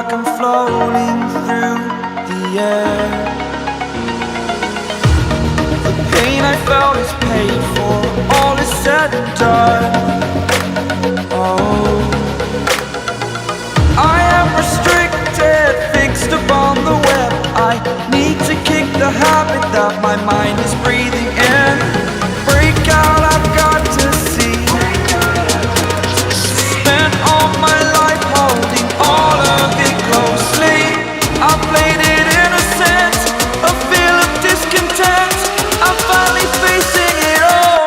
like I'm floating through the air. The pain I felt is paid for, all is said and done. Oh, I am restricted, fixed upon the web. I need to kick the habit that my mind is breathing in. Break out, I've got to see. Spent all my life holding all of it closely. I played it innocent, a feel of discontent. I'm finally facing it all,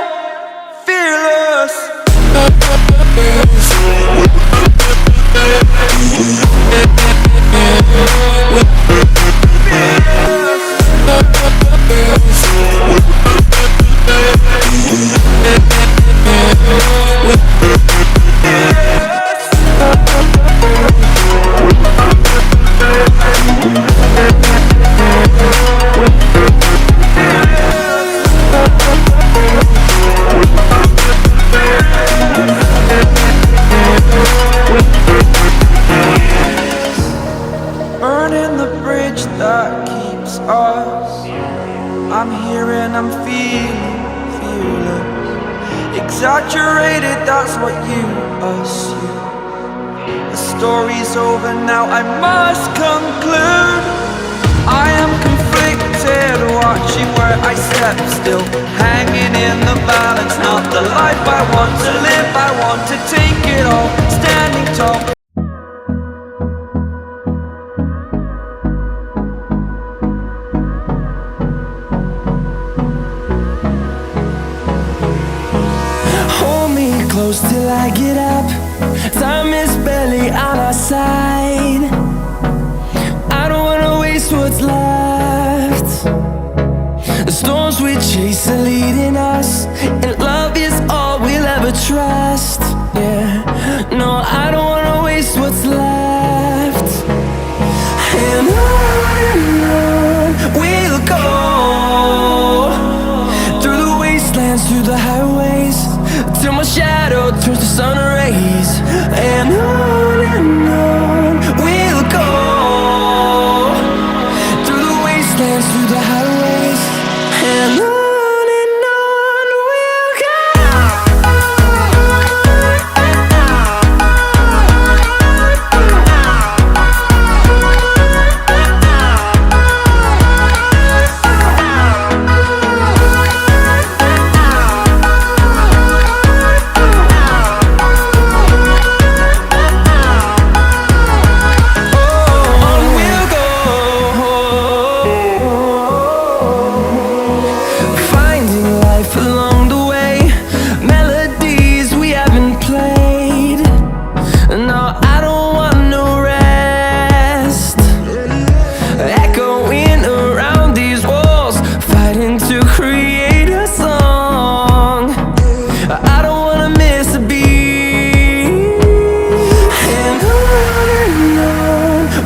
fearless. Burning the bridge that keeps us. I'm here and I'm feeling fearless. Exaggerated, that's what you assume. The story's over now, I must conclude. I am conflicted, watching where I step still, hanging in the balance. Not the life I want to live, I want to take it all, standing tall. Close till I get up. Time is barely on our side. I don't wanna waste what's left. The storms we chase are leading us, and love is all we'll ever trust. Yeah, no, I don't wanna waste what's left. And on we'll go, through the wastelands, through the highways, till my shadow turns to sun rays. And on we'll go, through the wastelands, through the highways. And on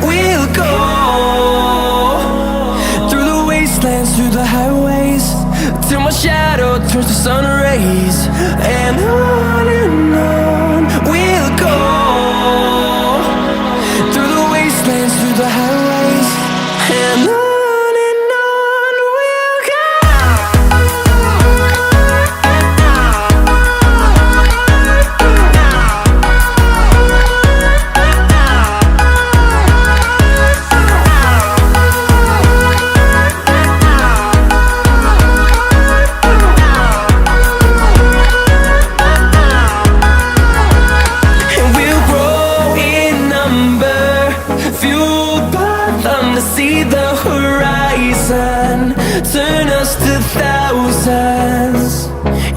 we'll go. Through the highways, till my shadow turns to sun rays. And on we'll go, through the wastelands, through the highways. And on we'll go. See the horizon, turn us to thousands,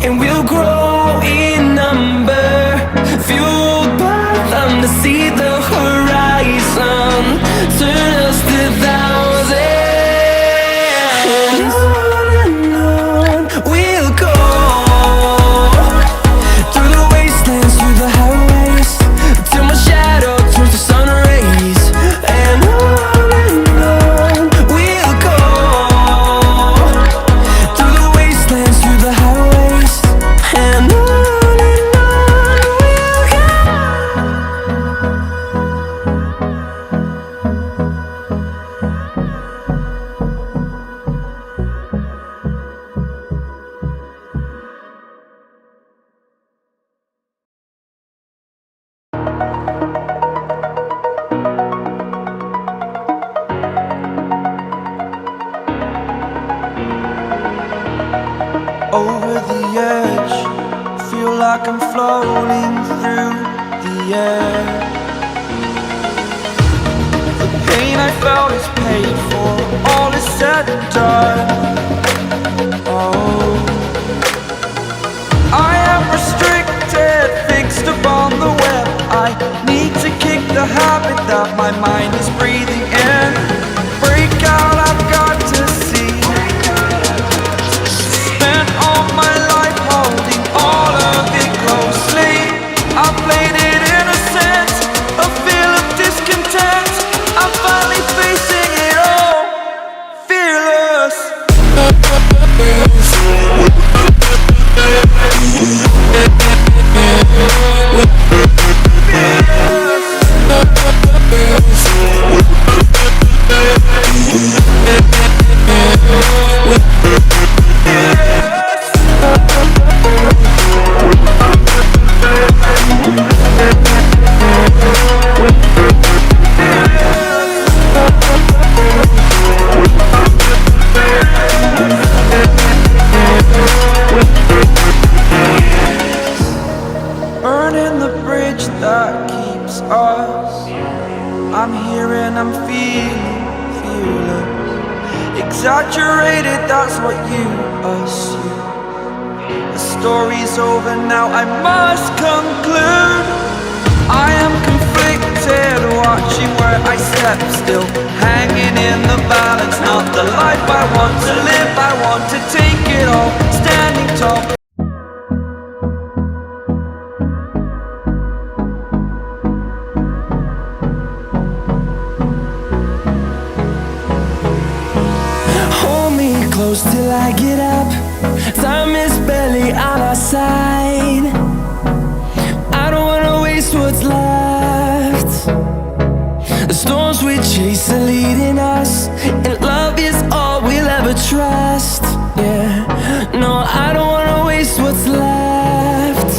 and we'll grow in number, fueled by them to see the horizon, turn us to thousands. And on we'll go, through the wastelands, through the highways, till my shadow turns to sun rays. And on we'll go, through the wastelands, through the highways. And like I'm floating through the air. The pain I felt is paid for, all is said and done. Oh, I am restricted, fixed upon the web. I need to kick the habit that my mind is breathing in. Break out, I've got to see. Spent all my life holding all of it closely. I played it innocent, a feel of discontent. I'm finally facing it all, fearless. Burning the bridge that keeps us. I'm here and I'm feeling fearless. Exaggerated, that's what you assume. The story's over now, I must conclude. I am conflicted, watching where I step still, hanging in the balance. Not the life I want to live, I want to take it all, standing tall. Close till I get up. Time is barely on our side. I don't wanna waste what's left. The storms we chase are leading us, and love is all we'll ever trust. Yeah, no, I don't wanna waste what's left.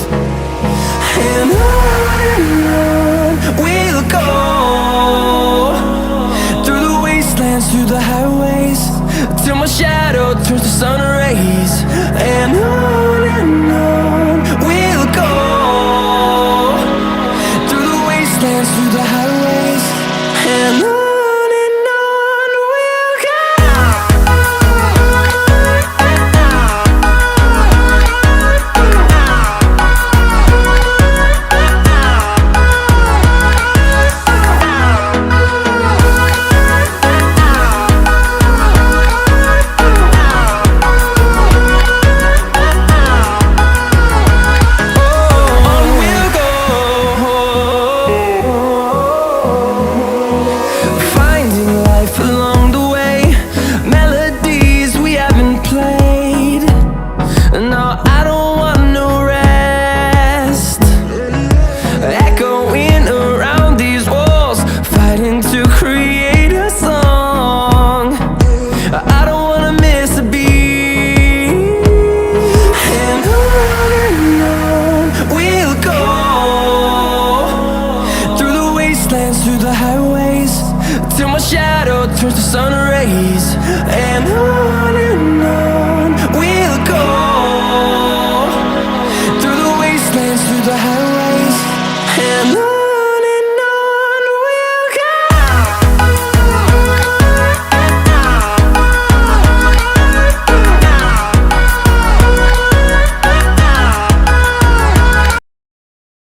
And on we'll go, through the wastelands, through the highways, till my shadow turns to sun rays. And on we'll go, through the wastelands, through the highways. And on we'll go. Turns to sun rays. And on